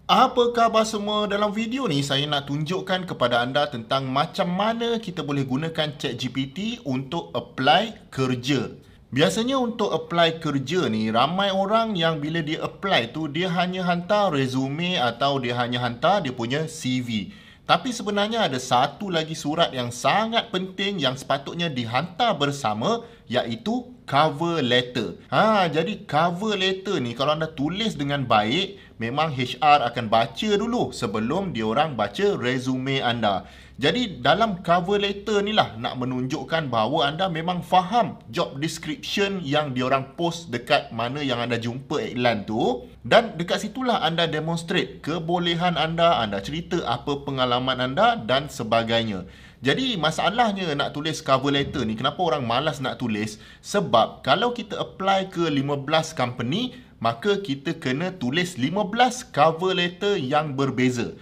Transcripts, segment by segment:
Apa khabar semua? Dalam video ni saya nak tunjukkan kepada anda tentang macam mana kita boleh gunakan ChatGPT untuk apply kerja. Biasanya untuk apply kerja ni, ramai orang yang bila dia apply tu, dia hanya hantar resume atau dia hanya hantar dia punya CV. Tapi sebenarnya ada satu lagi surat yang sangat penting yang sepatutnya dihantar bersama, iaitu cover letter. Jadi cover letter ni kalau anda tulis dengan baik, memang HR akan baca dulu sebelum diorang baca resume anda. Jadi dalam cover letter ni lah nak menunjukkan bahawa anda memang faham job description yang diorang post dekat mana yang anda jumpa iklan tu. Dan dekat situlah anda demonstrate kebolehan anda cerita apa pengalaman anda dan sebagainya. Jadi masalahnya nak tulis cover letter ni, kenapa orang malas nak tulis? Sebab kalau kita apply ke 15 company, maka kita kena tulis 15 cover letter yang berbeza.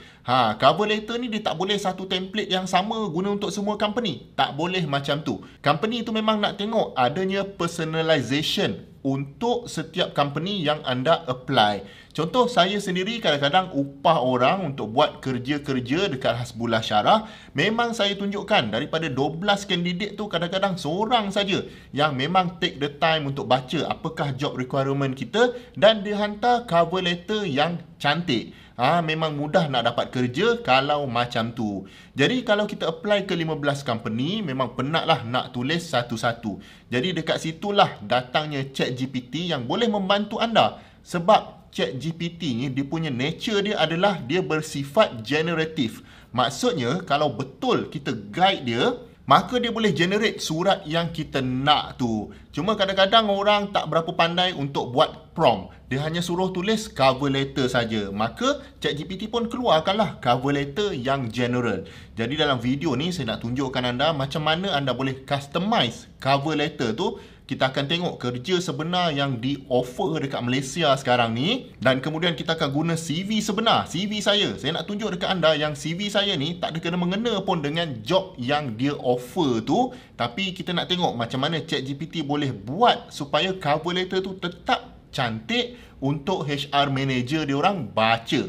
Cover letter ni dia tak boleh satu template yang sama guna untuk semua company. Tak boleh macam tu. Company tu memang nak tengok adanya personalization untuk setiap company yang anda apply. Contoh saya sendiri kadang-kadang upah orang untuk buat kerja-kerja dekat Hasbullah Syarah. Memang saya tunjukkan daripada 12 kandidat tu kadang-kadang seorang saja yang memang take the time untuk baca apakah job requirement kita dan dia hantar cover letter yang cantik. Memang mudah nak dapat kerja kalau macam tu. Jadi kalau kita apply ke 15 company, memang penatlah nak tulis satu-satu. Jadi dekat situlah datangnya ChatGPT yang boleh membantu anda. Sebab ChatGPT ni dia punya nature dia adalah dia bersifat generatif. Maksudnya kalau betul kita guide dia, maka dia boleh generate surat yang kita nak tu. Cuma kadang-kadang orang tak berapa pandai untuk buat prompt. Dia hanya suruh tulis cover letter saja. Maka ChatGPT pun keluarkanlah cover letter yang general. Jadi dalam video ni saya nak tunjukkan anda macam mana anda boleh customize cover letter tu. Kita akan tengok kerja sebenar yang di-offer dekat Malaysia sekarang ni. Dan kemudian kita akan guna CV sebenar. CV saya nak tunjuk dekat anda yang CV saya ni tak ada kena-mengena pun dengan job yang dia offer tu. Tapi kita nak tengok macam mana ChatGPT boleh buat supaya cover letter tu tetap cantik untuk HR manager diorang baca.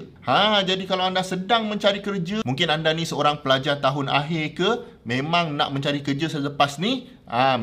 Jadi kalau anda sedang mencari kerja, mungkin anda ni seorang pelajar tahun akhir ke, memang nak mencari kerja selepas ni,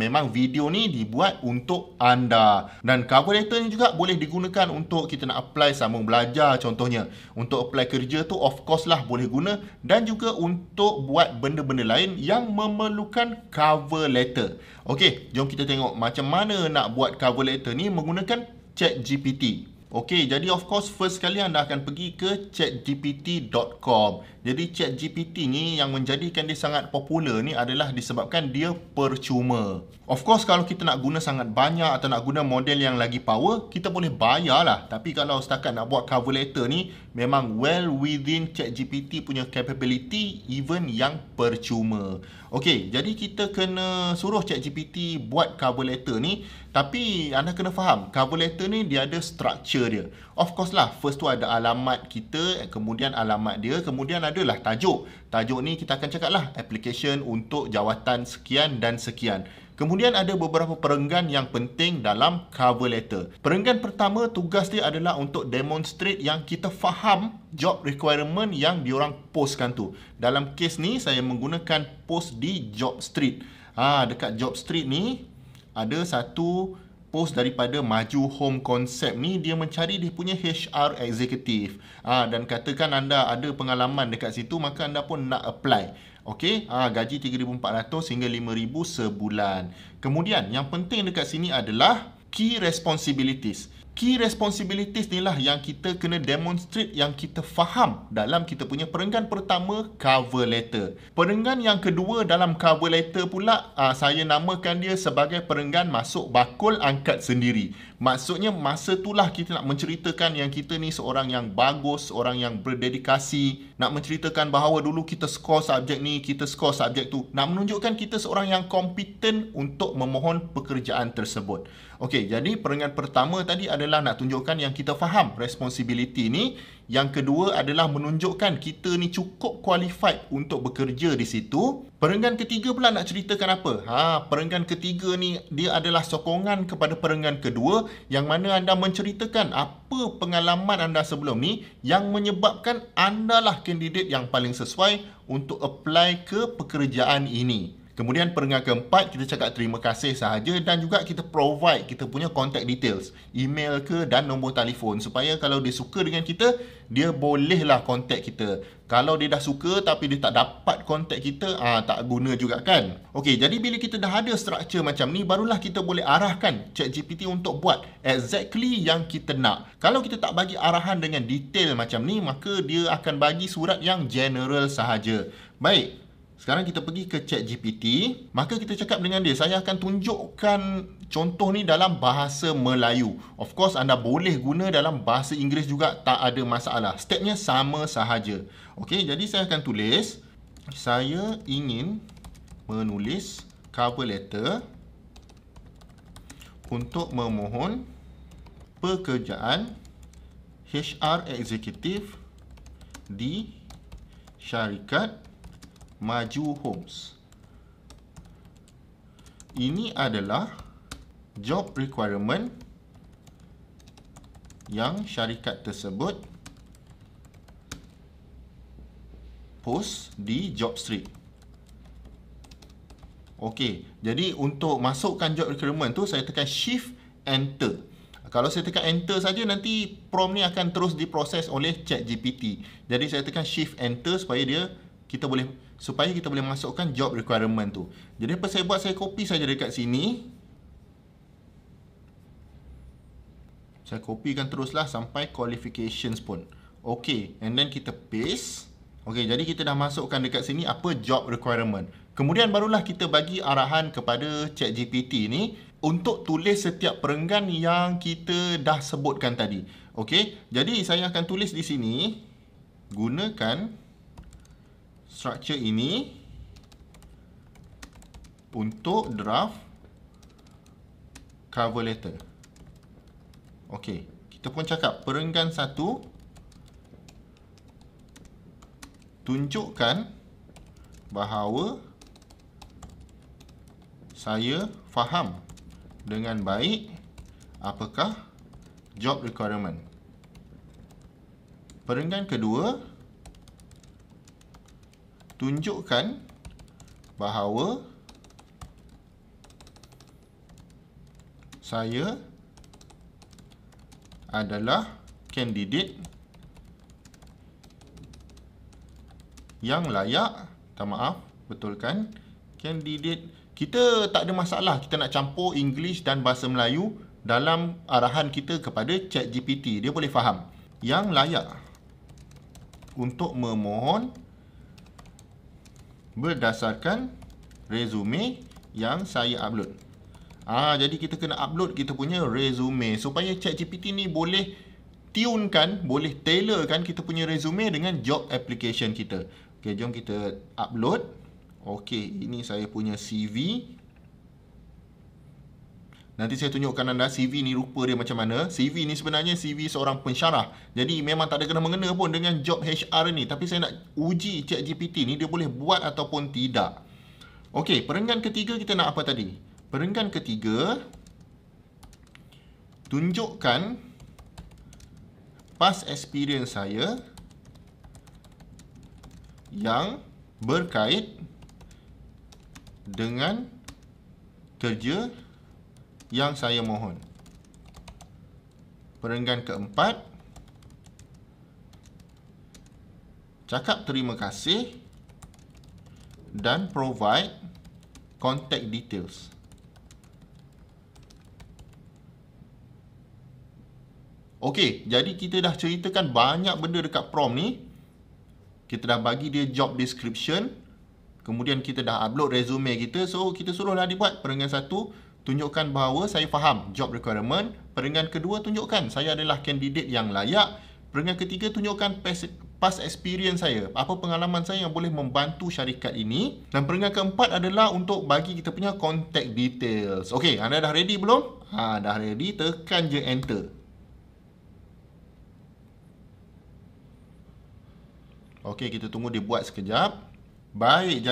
memang video ni dibuat untuk anda. Dan cover letter ni juga boleh digunakan untuk kita nak apply sambung belajar contohnya. Untuk apply kerja tu of course lah boleh guna, dan juga untuk buat benda-benda lain yang memerlukan cover letter. Okey, jom kita tengok macam mana nak buat cover letter ni menggunakan ChatGPT. Okey, jadi of course first sekali anda akan pergi ke chatgpt.com. Jadi ChatGPT ni yang menjadikan dia sangat popular ni adalah disebabkan dia percuma. Of course kalau kita nak guna sangat banyak atau nak guna model yang lagi power, kita boleh bayar lah. Tapi kalau setakat nak buat cover letter ni, memang well within ChatGPT punya capability, even yang percuma. Okey, jadi kita kena suruh ChatGPT buat cover letter ni. Tapi anda kena faham, cover letter ni dia ada structure dia. Of course lah, first tu ada alamat kita, kemudian alamat dia, kemudian adalah tajuk. Tajuk ni kita akan cakap lah, application untuk jawatan sekian dan sekian. Kemudian ada beberapa perenggan yang penting dalam cover letter. Perenggan pertama, tugas dia adalah untuk demonstrate yang kita faham job requirement yang diorang postkan tu. Dalam kes ni, saya menggunakan post di Jobstreet. Dekat Jobstreet ni, ada satu post daripada Maju Home Concept ni, dia mencari dia punya HR executive. Dan katakan anda ada pengalaman dekat situ, maka anda pun nak apply. Okey, gaji 3,400 hingga 5,000 sebulan. Kemudian yang penting dekat sini adalah key responsibilities. Key responsibilities ni lah yang kita kena demonstrate yang kita faham dalam kita punya perenggan pertama, cover letter. Perenggan yang kedua dalam cover letter pula, saya namakan dia sebagai perenggan masuk bakul angkat sendiri. Maksudnya masa itulah kita nak menceritakan yang kita ni seorang yang bagus, seorang yang berdedikasi, nak menceritakan bahawa dulu kita skor subjek ni, kita skor subjek tu, nak menunjukkan kita seorang yang kompeten untuk memohon pekerjaan tersebut. Okey, jadi perenggan pertama tadi adalah nak tunjukkan yang kita faham responsibility ni. Yang kedua adalah menunjukkan kita ni cukup qualified untuk bekerja di situ. Perenggan ketiga pula nak ceritakan apa? Perenggan ketiga ni dia adalah sokongan kepada perenggan kedua yang mana anda menceritakan apa pengalaman anda sebelum ni yang menyebabkan anda lah kandidat yang paling sesuai untuk apply ke pekerjaan ini. Kemudian perenggan keempat, kita cakap terima kasih sahaja dan juga kita provide kita punya contact details, email ke dan nombor telefon supaya kalau dia suka dengan kita, dia bolehlah contact kita. Kalau dia dah suka tapi dia tak dapat contact kita, tak guna juga kan. Okey, jadi bila kita dah ada structure macam ni, barulah kita boleh arahkan ChatGPT untuk buat exactly yang kita nak. Kalau kita tak bagi arahan dengan detail macam ni, maka dia akan bagi surat yang general sahaja. Baik. Sekarang kita pergi ke ChatGPT, maka kita cakap dengan dia, saya akan tunjukkan contoh ni dalam bahasa Melayu. Of course, anda boleh guna dalam bahasa Inggeris juga, tak ada masalah. Stepnya sama sahaja. Okey, jadi saya akan tulis, saya ingin menulis cover letter untuk memohon pekerjaan HR Executive di syarikat Maju Homes. Ini adalah job requirement yang syarikat tersebut post di Jobstreet. Okey, jadi untuk masukkan job requirement tu saya tekan shift enter. Kalau saya tekan enter saja, nanti prompt ni akan terus diproses oleh ChatGPT. Jadi saya tekan shift enter supaya kita boleh masukkan job requirement tu. Jadi apa saya buat, saya copy saja dekat sini. Saya copykan teruslah sampai qualifications pun. Okey, and then kita paste. Okey, jadi kita dah masukkan dekat sini apa job requirement. Kemudian barulah kita bagi arahan kepada ChatGPT ni untuk tulis setiap perenggan yang kita dah sebutkan tadi. Okey, jadi saya akan tulis di sini, gunakan structure ini untuk draft cover letter. Okey, kita pun cakap perenggan 1, tunjukkan bahawa saya faham dengan baik apakah job requirement. Perenggan kedua, tunjukkan bahawa saya adalah kandidat yang layak. Betulkan kandidat. Kita tak ada masalah kita nak campur English dan bahasa Melayu dalam arahan kita kepada ChatGPT. Dia boleh faham. Yang layak untuk memohon berdasarkan resume yang saya upload. Jadi kita kena upload kita punya resume supaya ChatGPT ni boleh tunekan, boleh tailorkan kita punya resume dengan job application kita. Okey, jom kita upload. Okey, ini saya punya CV. Nanti saya tunjukkan anda CV ni rupa dia macam mana. CV ni sebenarnya CV seorang pensyarah. Jadi memang tak ada kena-mengena pun dengan job HR ni. Tapi saya nak uji ChatGPT ni dia boleh buat ataupun tidak. Okey, perenggan ketiga kita nak apa tadi? Perenggan ketiga, tunjukkan past experience saya yang berkait dengan kerja yang saya mohon. Perenggan keempat, cakap terima kasih dan provide contact details. Okey, jadi kita dah ceritakan banyak benda dekat prompt ni. Kita dah bagi dia job description. Kemudian kita dah upload resume kita. So, kita suruhlah dia buat. Perenggan 1, tunjukkan bahawa saya faham job requirement. Perenggan kedua, tunjukkan saya adalah kandidat yang layak. Perenggan ketiga, tunjukkan past experience saya, apa pengalaman saya yang boleh membantu syarikat ini. Dan peringkat keempat adalah untuk bagi kita punya contact details. Okey, anda dah ready belum? Dah ready, tekan je enter. Okey, kita tunggu dia buat sekejap. Baik,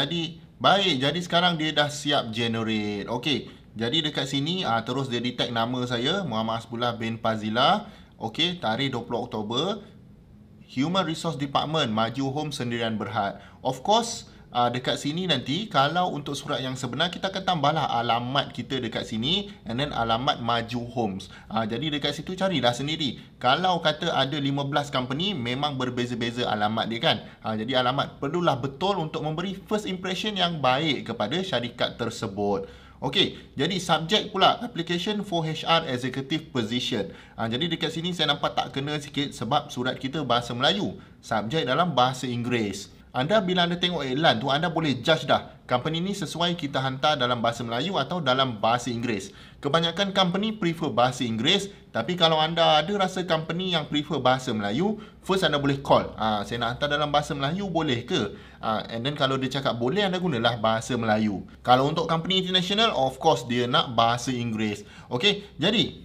jadi sekarang dia dah siap generate. Okey, jadi dekat sini terus dia detect nama saya, Muhammad Hasbullah bin Fazila. Okey, tarikh 20 Oktober. Human Resource Department, Maju Homes Sendirian Berhad. Of course, dekat sini nanti, kalau untuk surat yang sebenar, kita akan tambahlah alamat kita dekat sini and then alamat Maju Homes. Jadi dekat situ carilah sendiri. Kalau kata ada 15 company, memang berbeza-beza alamat dia kan. Jadi alamat perlulah betul untuk memberi first impression yang baik kepada syarikat tersebut. Okey, jadi subjek pula, application for HR executive position. Jadi dekat sini saya nampak tak kena sikit sebab surat kita bahasa Melayu. Subjek dalam bahasa Inggeris. Bila anda tengok iklan tu, anda boleh judge dah company ni sesuai kita hantar dalam bahasa Melayu atau dalam bahasa Inggeris. Kebanyakan company prefer bahasa Inggeris, tapi kalau anda ada rasa company yang prefer bahasa Melayu, first anda boleh call. Saya nak hantar dalam bahasa Melayu, boleh ke? And then kalau dia cakap boleh, anda gunalah bahasa Melayu. Kalau untuk company international, of course dia nak bahasa Inggeris. Okey, jadi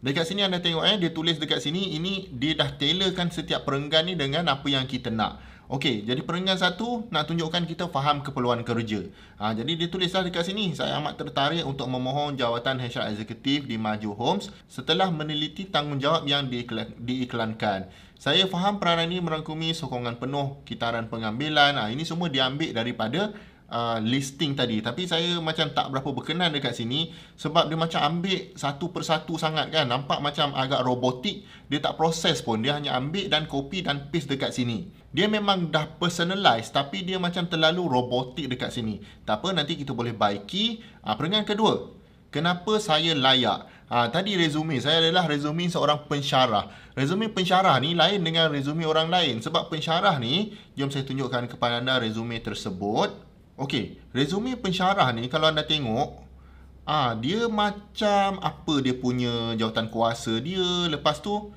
dekat sini anda tengok dia tulis dekat sini, ini dia dah tailorkan setiap perenggan ni dengan apa yang kita nak. Okey, jadi perenggan satu nak tunjukkan kita faham keperluan kerja. Jadi dia tulislah dekat sini, saya amat tertarik untuk memohon jawatan HR Eksekutif di Maju Homes setelah meneliti tanggungjawab yang diiklankan. Saya faham peranan ini merangkumi sokongan penuh, kitaran pengambilan. Ini semua diambil daripada listing tadi. Tapi saya macam tak berapa berkenan dekat sini sebab dia macam ambil satu persatu sangat kan. Nampak macam agak robotik. Dia tak proses pun. Dia hanya ambil dan copy dan paste dekat sini. Dia memang dah personalize tapi dia macam terlalu robotik dekat sini. Tak apa, nanti kita boleh baiki. Perenggan kedua, kenapa saya layak? Tadi resume saya adalah resume seorang pensyarah. Resume pensyarah ni lain dengan resume orang lain. Sebab pensyarah ni, jom saya tunjukkan kepada anda resume tersebut. Okey, resume pensyarah ni kalau anda tengok, dia macam apa dia punya jawatan kuasa dia, lepas tu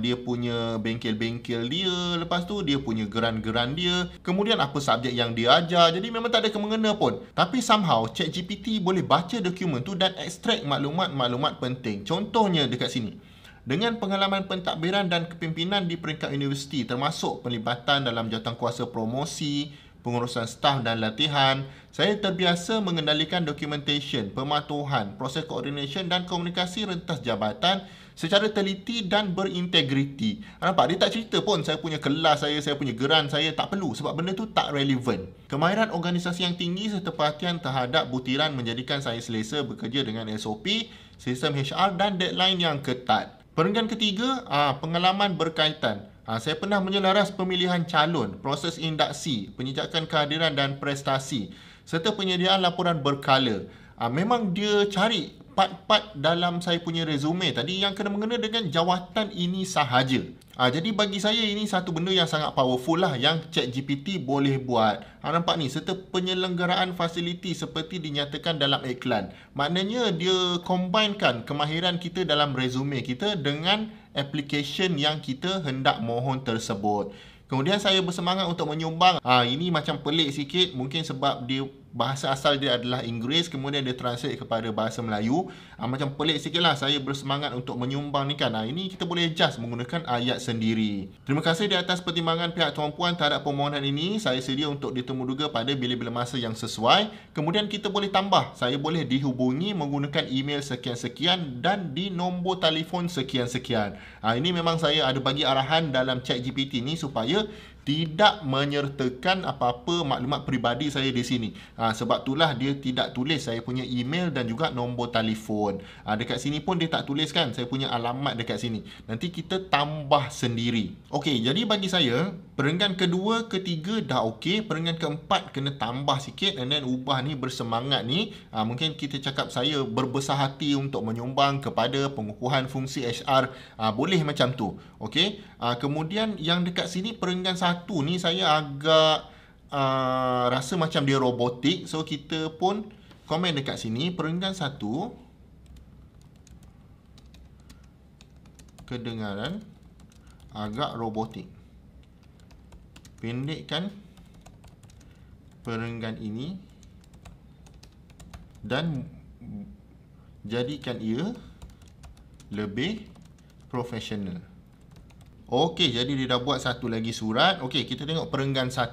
dia punya bengkel-bengkel dia, lepas tu dia punya geran-geran dia, kemudian apa subjek yang dia ajar. Jadi memang tak ada kemengena pun. Tapi somehow ChatGPT boleh baca dokumen tu dan ekstrak maklumat-maklumat penting. Contohnya dekat sini, dengan pengalaman pentadbiran dan kepimpinan di peringkat universiti termasuk pelibatan dalam jawatankuasa promosi, pengurusan staf dan latihan, saya terbiasa mengendalikan documentation, pematuhan, proses coordination dan komunikasi rentas jabatan secara teliti dan berintegriti. Nampak? Dia tak cerita pun saya punya kelas saya punya geran saya, tak perlu sebab benda tu tak relevan. Kemahiran organisasi yang tinggi serta perhatian terhadap butiran menjadikan saya selesa bekerja dengan SOP, sistem HR dan deadline yang ketat. Perenggan ketiga, pengalaman berkaitan. Saya pernah menyelaras pemilihan calon, proses induksi, penjejakan kehadiran dan prestasi, serta penyediaan laporan berkala. Memang dia cari part-part dalam saya punya resume tadi yang kena mengena dengan jawatan ini sahaja. Jadi bagi saya ini satu benda yang sangat powerful lah yang ChatGPT boleh buat. Nampak ni, serta penyelenggaraan fasiliti seperti dinyatakan dalam iklan. Maknanya dia combinekan kemahiran kita dalam resume kita dengan application yang kita hendak mohon tersebut. Kemudian saya bersemangat untuk menyumbang. Ini macam pelik sikit, mungkin sebab dia bahasa asal dia adalah Inggeris, kemudian dia translate kepada bahasa Melayu. Macam pelik sikit lah saya bersemangat untuk menyumbang ni kan. Ini kita boleh adjust menggunakan ayat sendiri. Terima kasih di atas pertimbangan pihak Tuan Puan terhadap permohonan ini. Saya sedia untuk ditemuduga pada bila-bila masa yang sesuai. Kemudian kita boleh tambah, saya boleh dihubungi menggunakan email sekian-sekian dan di nombor telefon sekian-sekian. Ini memang saya ada bagi arahan dalam ChatGPT ni supaya tidak menyertakan apa-apa maklumat peribadi saya di sini. Sebab itulah dia tidak tulis saya punya email dan juga nombor telefon. Dekat sini pun dia tak tuliskan saya punya alamat dekat sini. Nanti kita tambah sendiri. Okey, jadi bagi saya perenggan kedua, ketiga dah okey. Perenggan keempat kena tambah sikit and then ubah ni bersemangat ni. Mungkin kita cakap saya berbesar hati untuk menyumbang kepada pengukuhan fungsi HR. Boleh macam tu. Okey. Kemudian yang dekat sini perenggan satu ni saya agak rasa macam dia robotik. So kita pun komen dekat sini perenggan satu, kedengaran agak robotik. pendekkan perenggan ini dan jadikan ia lebih profesional. Okey, jadi dia dah buat satu lagi surat. Okey, kita tengok perenggan 1.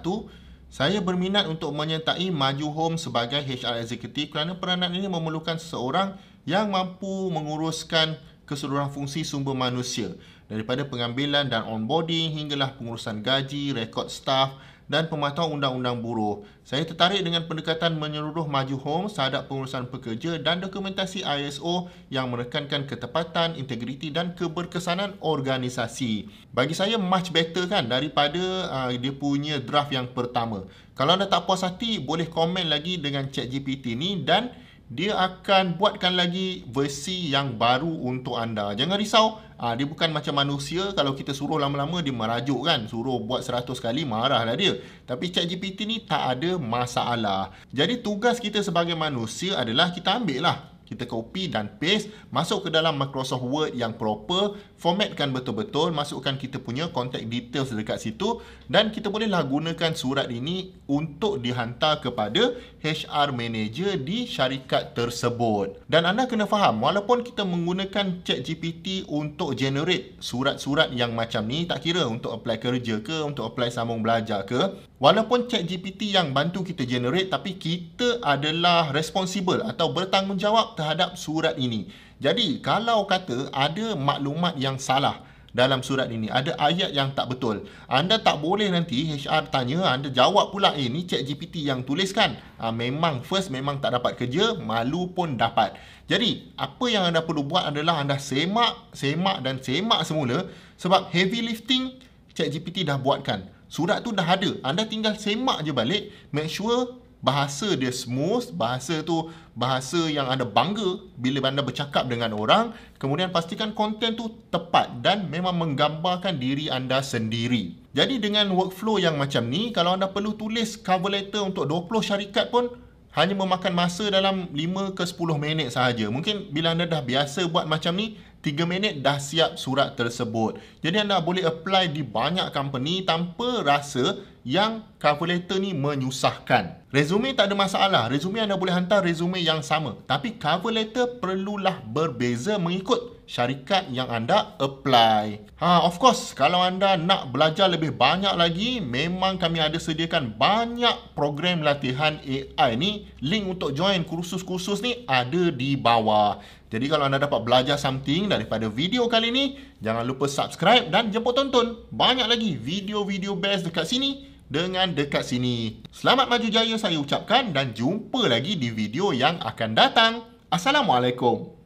Saya berminat untuk menyertai Maju Home sebagai HR Executive kerana peranan ini memerlukan seseorang yang mampu menguruskan keseluruhan fungsi sumber manusia, daripada pengambilan dan onboarding hinggalah pengurusan gaji, rekod staf dan pemantauan undang-undang buruh. Saya tertarik dengan pendekatan menyeluruh Maju Home terhadap pengurusan pekerja dan dokumentasi ISO yang menekankan ketepatan, integriti dan keberkesanan organisasi. Bagi saya much better kan daripada dia punya draft yang pertama. Kalau anda tak puas hati, boleh komen lagi dengan ChatGPT ni dan dia akan buatkan lagi versi yang baru untuk anda. Jangan risau, dia bukan macam manusia. Kalau kita suruh lama-lama dia merajuk kan. Suruh buat 100 kali, marahlah dia. Tapi ChatGPT ni tak ada masalah. Jadi tugas kita sebagai manusia adalah kita ambil lah. Kita copy dan paste, masuk ke dalam Microsoft Word yang proper, formatkan betul-betul, masukkan kita punya contact details dekat situ dan kita bolehlah gunakan surat ini untuk dihantar kepada HR manager di syarikat tersebut. Dan anda kena faham, walaupun kita menggunakan ChatGPT untuk generate surat-surat yang macam ni, tak kira untuk apply kerja ke, untuk apply sambung belajar ke, walaupun ChatGPT yang bantu kita generate, tapi kita adalah responsible atau bertanggungjawab terhadap surat ini. Jadi kalau kata ada maklumat yang salah dalam surat ini, ada ayat yang tak betul, anda tak boleh nanti HR tanya, anda jawab pula, ni ChatGPT yang tuliskan. Memang tak dapat kerja, malu pun dapat. Jadi apa yang anda perlu buat adalah anda semak semula, sebab heavy lifting ChatGPT dah buatkan. Surat tu dah ada, anda tinggal semak je balik, make sure bahasa dia smooth, bahasa tu bahasa yang anda bangga bila anda bercakap dengan orang. Kemudian pastikan konten tu tepat dan memang menggambarkan diri anda sendiri. Jadi dengan workflow yang macam ni, kalau anda perlu tulis cover letter untuk 20 syarikat pun hanya memakan masa dalam 5 ke 10 minit sahaja. Mungkin bila anda dah biasa buat macam ni, 3 minit dah siap surat tersebut. Jadi anda boleh apply di banyak company tanpa rasa yang cover letter ni menyusahkan. Resume tak ada masalah. Resume anda boleh hantar resume yang sama. Tapi cover letter perlulah berbeza mengikut syarikat yang anda apply. Of course, kalau anda nak belajar lebih banyak lagi, memang kami ada sediakan banyak program latihan AI ni. Link untuk join kursus-kursus ni ada di bawah. Jadi kalau anda dapat belajar something daripada video kali ni, jangan lupa subscribe dan jemput tonton. Banyak lagi video-video best dekat sini dengan dekat sini. Selamat maju jaya saya ucapkan dan jumpa lagi di video yang akan datang. Assalamualaikum.